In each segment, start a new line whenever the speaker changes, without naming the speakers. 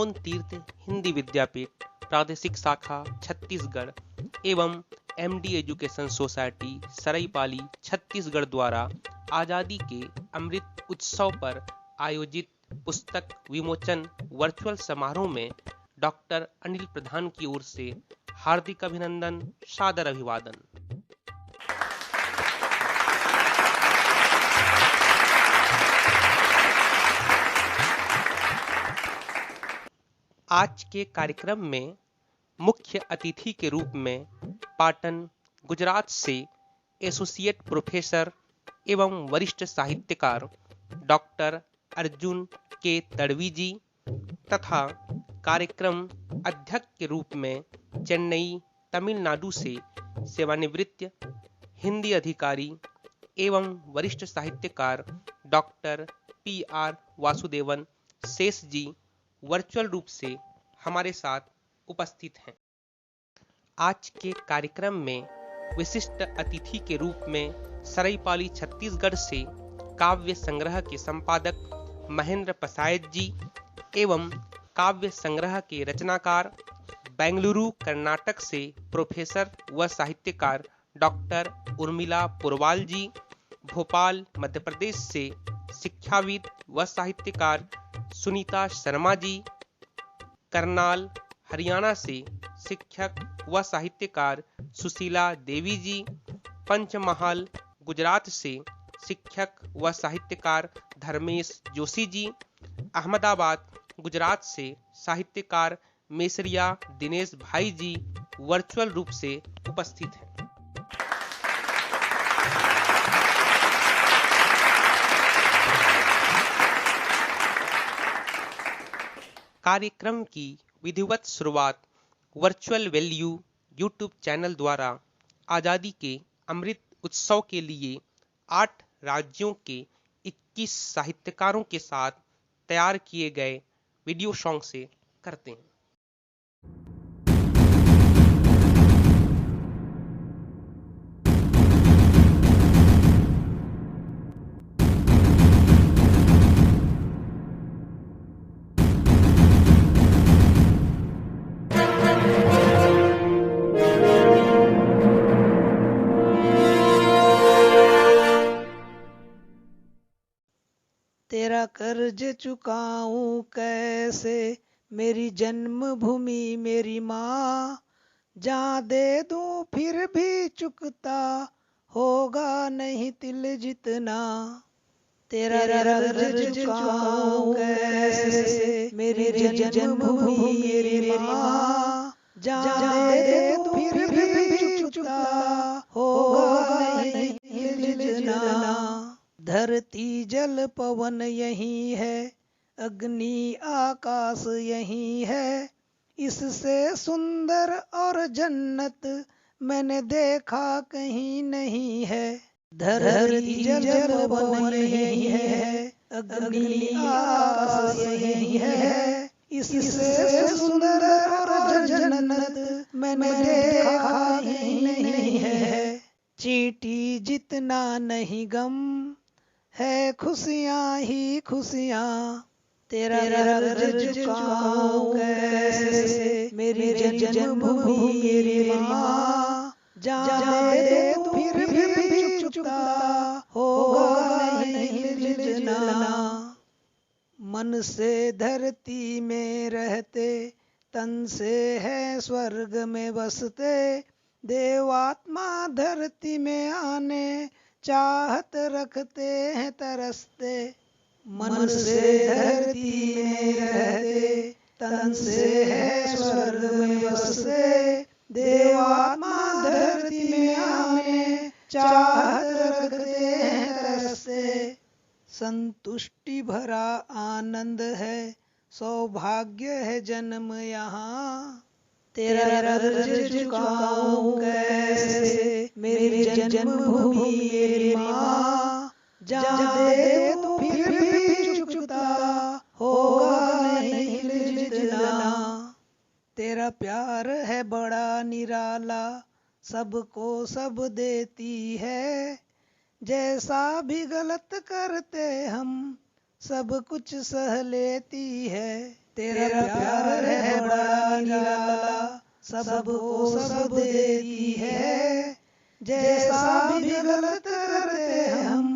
पवन तीर्थ हिंदी विद्यापीठ प्रादेशिक शाखा छत्तीसगढ़ एवं MD education society Saraipali Chhattisgarh द्वारा आजादी के अमृत उत्सव पर आयोजित पुस्तक विमोचन वर्चुअल समारोह में डॉक्टर अनिल प्रधान की ओर से हार्दिक अभिनंदन, सादर अभिवादन। आज के कार्यक्रम में मुख्य अतिथि के रूप में पाटन, गुजरात से एसोसिएट प्रोफेसर एवं वरिष्ठ साहित्यकार डॉक्टर अर्जुन के तड़वी जी तथा कार्यक्रम अध्यक्ष के रूप में चेन्नई, तमिलनाडु से सेवानिवृत्त हिंदी अधिकारी एवं वरिष्ठ साहित्यकार डॉक्टर पी.आर. वासुदेवन शेष जी वर्चुअल रूप से हमारे साथ उपस्थित हैं। आज के कार्यक्रम में विशिष्ट अतिथि के रूप में सरायपाली छत्तीसगढ़ से काव्य संग्रह के संपादक महेंद्र पसायत जी एवं काव्य संग्रह के रचनाकार बेंगलुरु कर्नाटक से प्रोफेसर व साहित्यकार डॉक्टर उर्मिला पुरवाल जी, भोपाल मध्य प्रदेश से शिक्षाविद व साहित्यकार सुनीता शर्मा जी, करनाल हरियाणा से शिक्षक व साहित्यकार सुशीला देवी जी, पंचमहाल गुजरात से शिक्षक व साहित्यकार धर्मेश जोशी जी, अहमदाबाद गुजरात से साहित्यकार मेसरिया दिनेश भाई जी वर्चुअल रूप से उपस्थित हैं। कार्यक्रम की विधिवत शुरुआत वर्चुअल वैल्यू यूट्यूब चैनल द्वारा आजादी के अमृत उत्सव के लिए 8 राज्यों के 21 साहित्यकारों के साथ तैयार किए गए वीडियो सॉन्ग से करते हैं।
तेरा कर्ज चुकाऊं कैसे, मेरी जन्मभूमि मेरी माँ, जहाँ दे दूं फिर भी चुकता होगा नहीं तिल जितना। तेरा कर्ज चुकाऊं कैसे, मेरी जन्मभूमि मेरी माँ, जहाँ दे दूं फिर भी चुकता होगा नहीं तिल जितना। धरती जल पवन यही है, अग्नि आकाश यही है, इससे सुंदर और जन्नत मैंने देखा कहीं नहीं है। धरती जल पवन यही है, अग्नि आकाश यही है, इससे सुंदर और जन्नत मैंने देखा कहीं नहीं है। चींटी जितना नहीं गम है, खुशियाँ ही खुशियाँ। तेरा कर्ज चुकाऊं कैसे, मेरी जन्मभूमि मेरी माँ, जहाँ दे दूं फिर भी चुकता होगा नहीं तिल जितना। मन से धरती में रहते, तन से है स्वर्ग में बसते, देवात्मा धरती में आने चाहत रखते हैं तरसते। मन से धरती में रहते, तन से है स्वर्ग में बसते, देवात्मा धरती में आने चाहत रखते हैं तरसते। संतुष्टि भरा आनंद है, सौभाग्य है जन्म यहाँ, तेरा कर्ज चुकाऊं कैसे, मेरी जन्मभूमि मेरी माँ, जहाँ दे दूं फिर भी चुकता होगा नहीं तिल जितना। तेरा प्यार है बड़ा निराला, सबको सब देती है, जैसा भी गलत करते हम सब कुछ सह लेती है। तेरा प्यार सबको सब देती है, जैसा भी गलत करते हम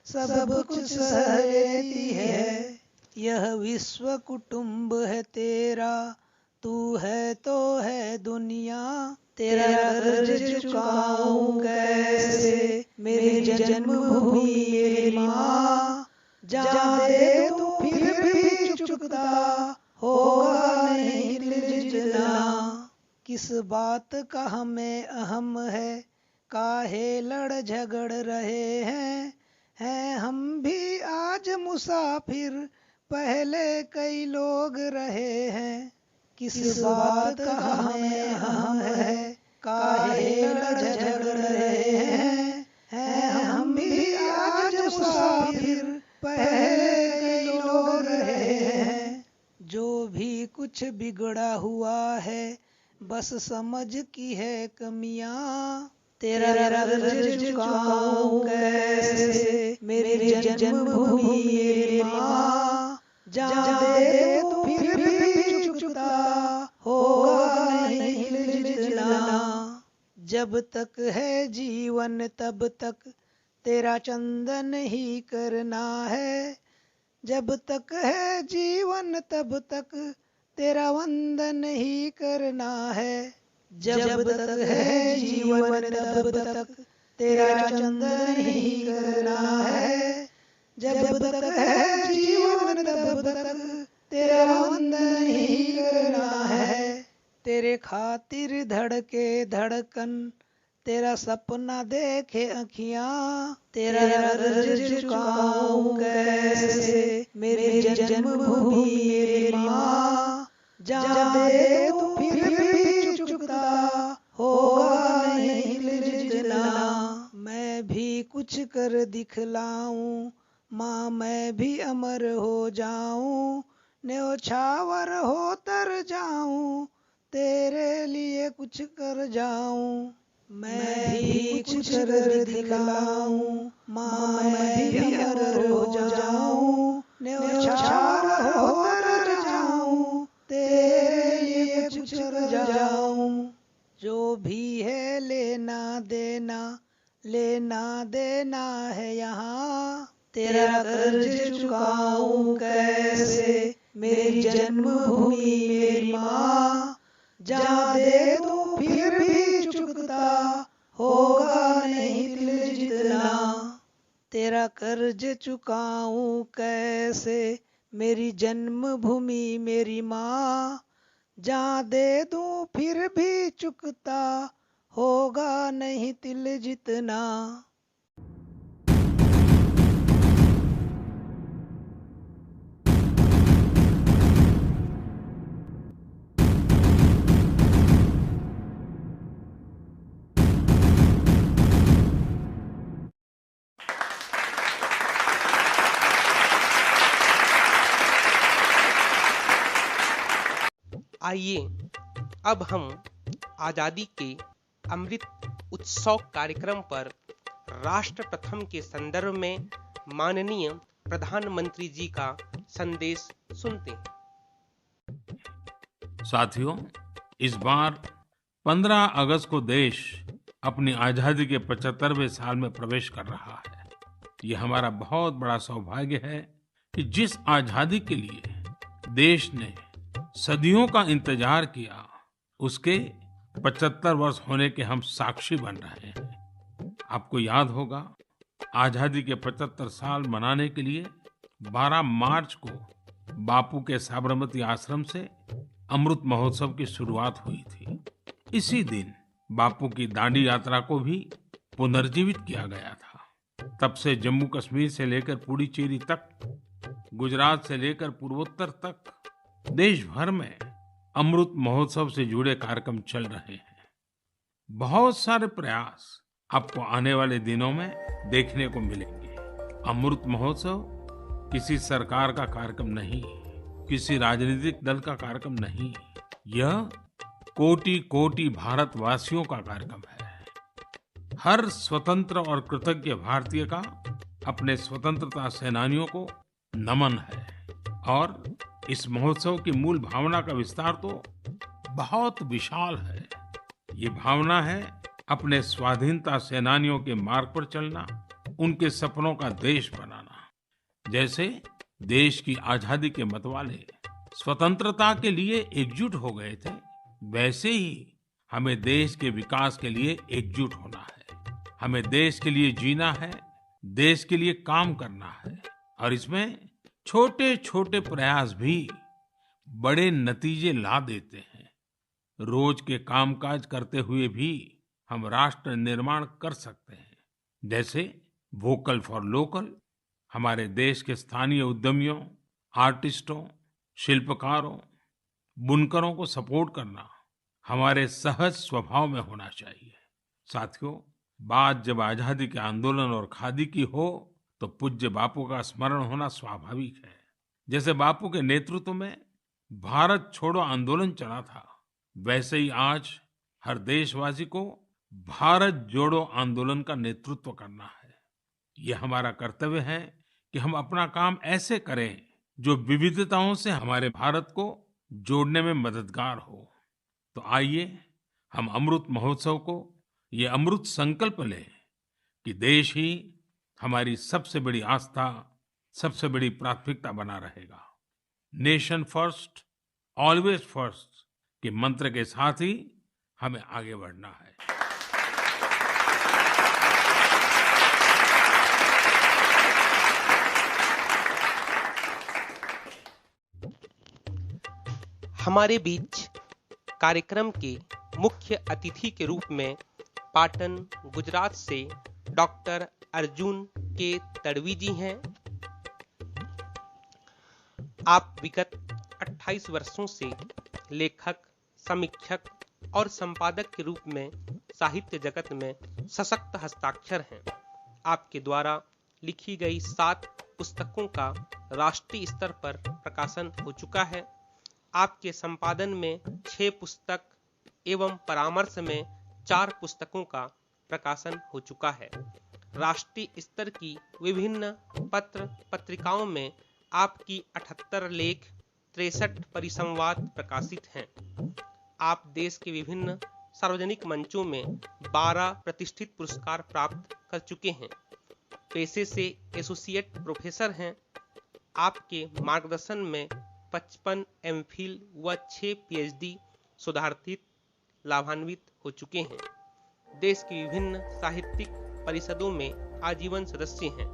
सब कुछ सह लेती है। यह विश्व कुटुंब है तेरा, तू है तो है दुनिया, तेरा कर्ज चुकाऊं कैसे मेरी जन्मभूमि मेरी माँ। जा दे तू फिर भी चुकता होगा नहीं दिल जितना। किस बात का हमें अहम है, काहे लड़ झगड़ रहे हैं हम भी आज मुसाफिर, पहले कई लोग रहे हैं। किस बात का हमें अहम है, काहे लड़ झगड़ रहे हैं हम भी आज मुसाफिर, पहले कई लोग रहे हैं। जो भी कुछ बिगड़ा हुआ है बस समझ की है कमियां, तेरा कर्ज चुकाऊं कैसे मेरी जन्मभूमि मेरी माँ। जा दे तू फिर भी चुकता होगा नहीं दिल जितना। जब तक है जीवन तब तक तेरा चंदन ही करना है, जब तक है जीवन तब तक तेरा वंदन ही करना है। जब तक है जीवन तब तक तेरा चंदन ही करना है, जब तक है जीवन तब तक तेरा वंदन ही करना है। तेरे खातिर धड़के धड़कन, तेरा सपना देखे अखियां, तेरा कर्ज चुकाऊं कैसे मेरी जन्मभूमि मेरी माँ। जा दे तू फिर भी चुकता होगा नहीं दिल जितना। मैं भी कुछ कर दिखलाऊं माँ, मैं भी अमर हो जाऊं, न्योछावर हो तर जाऊं, तेरे लिए कुछ कर जाऊं। मैं भी कुछ कर दिखलाऊं माँ, मैं भी अमर हो जाऊं, न्योछावर हो तर जाऊं, तेरे लिए कुछ कर जाऊं। जो भी है लेना देना है यहाँ, तेरा कर्ज चुकाऊं कैसे मेरी जन्मभूमि मेरी माँ। जा दे तू फिर भी चुकता होगा नहीं दिल जितना। तेरा कर्ज चुकाऊं कैसे मेरी जन्मभूमि मेरी माँ। जा दे दूं फिर भी चुकता होगा नहीं तिल जितना।
आइए अब हम आजादी के अमृत उत्सव कार्यक्रम पर राष्ट्र प्रथम के संदर्भ में माननीय प्रधानमंत्री जी का संदेश सुनते हैं।
साथियों, इस बार 15 अगस्त को देश अपनी आजादी के 75वें साल में प्रवेश कर रहा है। ये हमारा बहुत बड़ा सौभाग्य है कि जिस आजादी के लिए देश ने सदियों का इंतजार किया, उसके 75 वर्ष होने के हम साक्षी बन रहे हैं। आपको याद होगा, आजादी के 75 साल मनाने के लिए 12 मार्च को बापू के साबरमती आश्रम से अमृत महोत्सव की शुरुआत हुई थी। इसी दिन बापू की दांडी यात्रा को भी पुनर्जीवित किया गया था। तब से जम्मू कश्मीर से लेकर पुडुचेरी तक, गुजरात से लेकर पूर्वोत्तर तक देश भर में अमृत महोत्सव से जुड़े कार्यक्रम चल रहे हैं। बहुत सारे प्रयास आपको आने वाले दिनों में देखने को मिलेंगे। अमृत महोत्सव किसी सरकार का कार्यक्रम नहीं, किसी राजनीतिक दल का कार्यक्रम नहीं, यह कोटि कोटि भारतवासियों का कार्यक्रम है। हर स्वतंत्र और कृतज्ञ भारतीय का अपने स्वतंत्रता सेनानियों को नमन है। और इस महोत्सव की मूल भावना का विस्तार तो बहुत विशाल है। ये भावना है अपने स्वाधीनता सेनानियों के मार्ग पर चलना, उनके सपनों का देश बनाना। जैसे देश की आजादी के मतवाले स्वतंत्रता के लिए एकजुट हो गए थे, वैसे ही हमें देश के विकास के लिए एकजुट होना है। हमें देश के लिए जीना है, देश के लिए काम करना है, और इसमें छोटे छोटे प्रयास भी बड़े नतीजे ला देते हैं। रोज के कामकाज करते हुए भी हम राष्ट्र निर्माण कर सकते हैं। जैसे वोकल फॉर लोकल, हमारे देश के स्थानीय उद्यमियों, आर्टिस्टों, शिल्पकारों, बुनकरों को सपोर्ट करना हमारे सहज स्वभाव में होना चाहिए। साथियों, बात जब आजादी के आंदोलन और खादी की हो तो पूज्य बापू का स्मरण होना स्वाभाविक है। जैसे बापू के नेतृत्व में भारत छोड़ो आंदोलन चला था, वैसे ही आज हर देशवासी को भारत जोड़ो आंदोलन का नेतृत्व करना है। ये हमारा कर्तव्य है कि हम अपना काम ऐसे करें जो विविधताओं से हमारे भारत को जोड़ने में मददगार हो। तो आइए हम अमृत महोत्सव को ये अमृत संकल्प लें कि देश ही हमारी सबसे बड़ी आस्था, सबसे बड़ी प्राथमिकता बना रहेगा। नेशन फर्स्ट, ऑलवेज फर्स्ट के मंत्र के साथ ही हमें आगे बढ़ना है।
हमारे बीच कार्यक्रम के मुख्य अतिथि के रूप में पाटन, गुजरात से डॉक्टर अर्जुन के तड़वी जी हैं। आप विगत 28 वर्षों से लेखक, समीक्षक और संपादक के रूप में साहित्य जगत में सशक्त हस्ताक्षर हैं। आपके द्वारा लिखी गई 7 पुस्तकों का राष्ट्रीय स्तर पर प्रकाशन हो चुका है। आपके संपादन में 6 पुस्तक एवं परामर्श में 4 पुस्तकों का प्रकाशन हो चुका है। राष्ट्रीय स्तर की विभिन्न पत्र पत्रिकाओं में आपकी 78 लेख, 63 परिसंवाद प्रकाशित हैं। आप देश के विभिन्न सार्वजनिक मंचों में 12 प्रतिष्ठित पुरस्कार प्राप्त कर चुके हैं। पेशे से एसोसिएट प्रोफेसर हैं। आपके मार्गदर्शन में 55 एमफिल व 6 पीएचडी शोधार्थी लाभान्वित हो चुके हैं। देश की विभिन्न साहित्यिक परिषदों में आजीवन सदस्य हैं।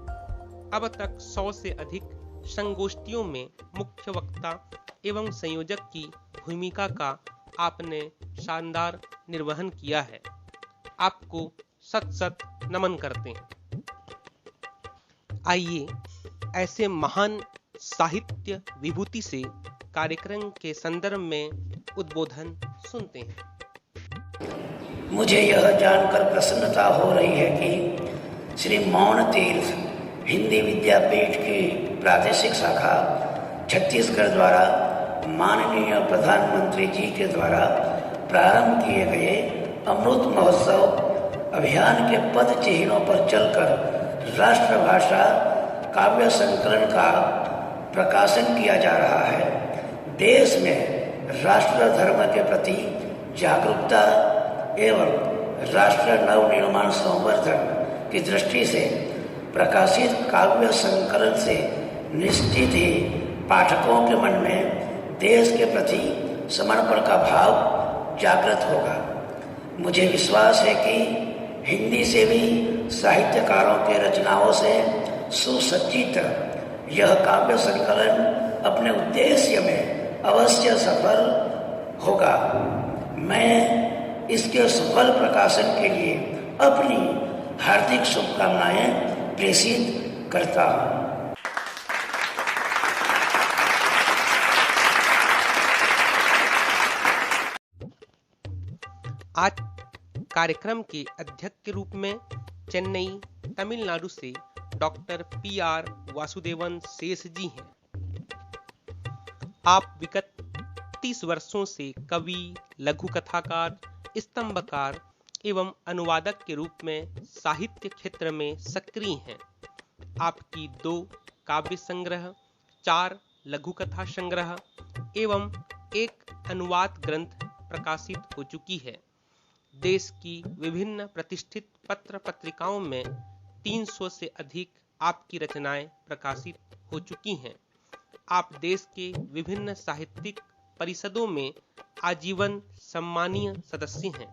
अब तक 100 से अधिक संगोष्ठियों में मुख्य वक्ता एवं संयोजक की भूमिका का आपने शानदार निर्वहन किया है। आपको सत सत नमन करते हैं। आइए ऐसे महान साहित्य विभूति से कार्यक्रम के संदर्भ में उद्बोधन सुनते हैं।
मुझे यह जानकर प्रसन्नता हो रही है कि श्री मौन तीर्थ हिंदी विद्यापीठ की प्रादेशिक शाखा छत्तीसगढ़ द्वारा माननीय प्रधानमंत्री जी के द्वारा प्रारंभ किए गए अमृत महोत्सव अभियान के पद चिन्हों पर चलकर राष्ट्रभाषा काव्य संकलन का प्रकाशन किया जा रहा है। देश में राष्ट्र धर्म के प्रति जागरूकता एवं राष्ट्र नवनिर्माण संवर्धन की दृष्टि से प्रकाशित काव्य संकलन से निश्चित ही पाठकों के मन में देश के प्रति समर्पण का भाव जागृत होगा। मुझे विश्वास है कि हिंदी से भी साहित्यकारों के रचनाओं से सुसज्जित यह काव्य संकलन अपने उद्देश्य में अवश्य सफल होगा। मैं इसके सफल प्रकाशन के लिए अपनी हार्दिक शुभकामनाएं प्रेषित करता हूँ।
आज कार्यक्रम के अध्यक्ष के रूप में चेन्नई, तमिलनाडु से डॉक्टर पी.आर. वासुदेवन शेष जी हैं। आप विगत 30 वर्षों से कवि, लघु कथाकार, स्तंभकार एवं अनुवादक के रूप में साहित्य क्षेत्र में सक्रिय हैं। आपकी 2 काव्य संग्रह, 4 लघु कथा संग्रह एवं 1 अनुवाद ग्रंथ प्रकाशित हो चुकी है। देश की विभिन्न प्रतिष्ठित पत्र पत्रिकाओं में 300 से अधिक आपकी रचनाएं प्रकाशित हो चुकी हैं। आप देश के विभिन्न साहित्यिक परिषदों में आजीवन सम्मानीय सदस्य हैं।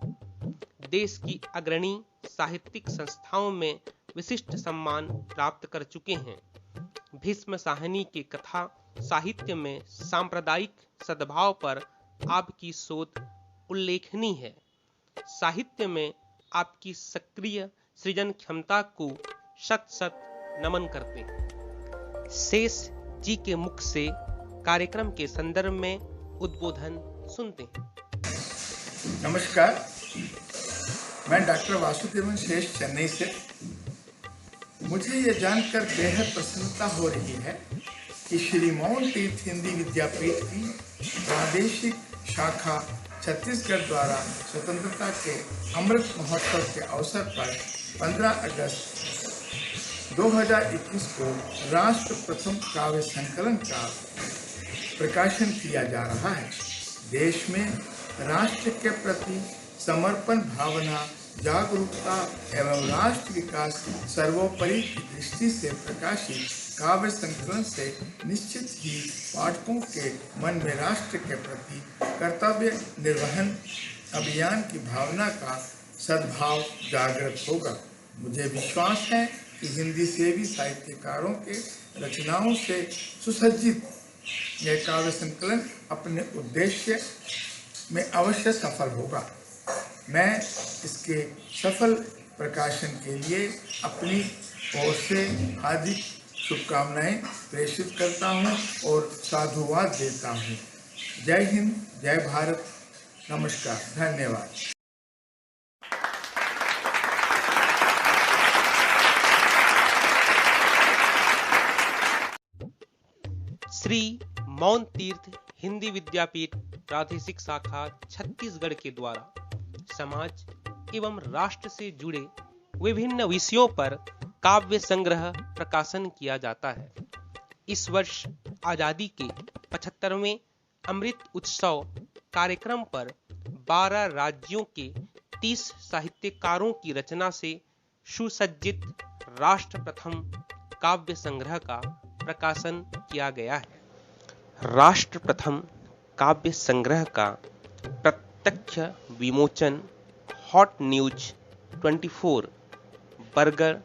देश की अग्रणी साहित्यिक संस्थाओं में विशिष्ट सम्मान प्राप्त कर चुके हैं। भीष्म साहनी के कथा साहित्य में सांप्रदायिक सद्भाव पर आपकी शोध उल्लेखनीय है। साहित्य में आपकी सक्रिय सृजन क्षमता को शत शत नमन करते हैं। शेष जी के मुख से कार्यक्रम के संदर्भ में उद्बोधन सुनते हैं।
नमस्कार, मैं डॉक्टर वासुदेवन शेष चेन्नई से। मुझे ये जानकर बेहद प्रसन्नता हो रही है कि श्री मौन तीर्थ हिंदी विद्यापीठ की प्रादेशिक शाखा छत्तीसगढ़ द्वारा स्वतंत्रता के अमृत महोत्सव के अवसर पर 15 अगस्त 2021 को राष्ट्र प्रथम काव्य संकलन का प्रकाशन किया जा रहा है। देश में राष्ट्र के प्रति समर्पण भावना, जागरूकता एवं राष्ट्र विकास सर्वोपरि की दृष्टि से प्रकाशित काव्य संकलन से निश्चित ही पाठकों के मन में राष्ट्र के प्रति कर्तव्य निर्वहन अभियान की भावना का सद्भाव जागृत होगा। मुझे विश्वास है कि हिंदी सेवी साहित्यकारों के रचनाओं से सुसज्जित यह काव्य संकलन अपने उद्देश्य में अवश्य सफल होगा। मैं इसके सफल प्रकाशन के लिए अपनी ओर से हार्दिक शुभकामनाएं प्रेषित करता हूं और साधुवाद देता हूं। जय हिंद, जय भारत, नमस्कार, धन्यवाद।
श्री मौन तीर्थ हिंदी विद्यापीठ प्रादेशिक शाखा छत्तीसगढ़ के द्वारा समाज एवं राष्ट्र से जुड़े विभिन्न विषयों पर काव्य संग्रह प्रकाशन किया जाता है। इस वर्ष आजादी के 75वें अमृत उत्सव कार्यक्रम पर 12 राज्यों के 30 साहित्यकारों की रचना से सुसज्जित राष्ट्र प्रथम काव्य संग्रह का प्रकाशन किया गया है। राष्ट्र प्रथम काव्य संग्रह का प्रत्यक्ष विमोचन हॉट न्यूज 24 बरगढ़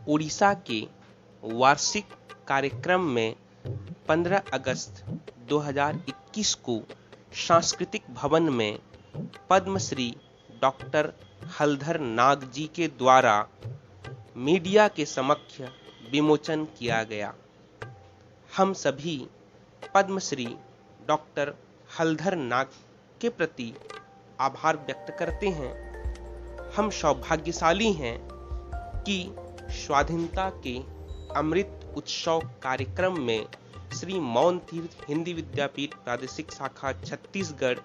उड़ीसा के वार्षिक कार्यक्रम में 15 अगस्त 2021 को सांस्कृतिक भवन में पद्मश्री डॉक्टर हलधर नाग जी के द्वारा मीडिया के समक्ष विमोचन किया गया। हम सभी पद्मश्री डॉक्टर हलधर नाग के प्रति आभार व्यक्त करते हैं। हम सौभाग्यशाली हैं कि स्वाधीनता के अमृत उत्सव कार्यक्रम में श्री मौन तीर्थ हिंदी विद्यापीठ प्रादेशिक शाखा छत्तीसगढ़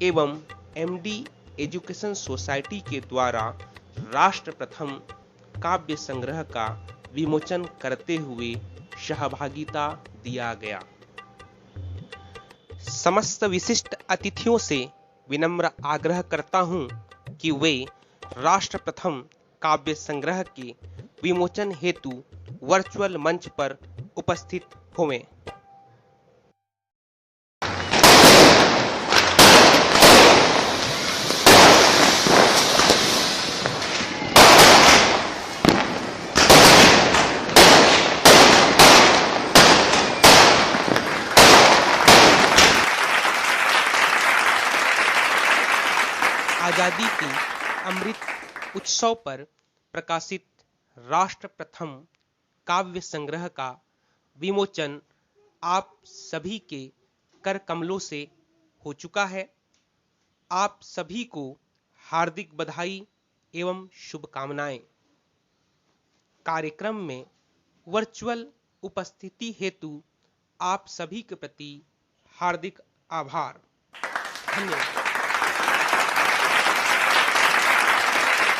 एवं एमडी एजुकेशन सोसाइटी के द्वारा राष्ट्र प्रथम काव्य संग्रह का विमोचन करते हुए सहभागिता दिया गया। समस्त विशिष्ट अतिथियों से विनम्र आग्रह करता हूं कि वे राष्ट्र प्रथम काव्य संग्रह के विमोचन हेतु वर्चुअल मंच पर उपस्थित होवें। आजादी के अमृत उत्सव पर प्रकाशित राष्ट्र प्रथम काव्य संग्रह का विमोचन आप सभी के कर कमलों से हो चुका है। आप सभी को हार्दिक बधाई एवं शुभकामनाएं। कार्यक्रम में वर्चुअल उपस्थिति हेतु आप सभी के प्रति हार्दिक आभार। धन्यवाद।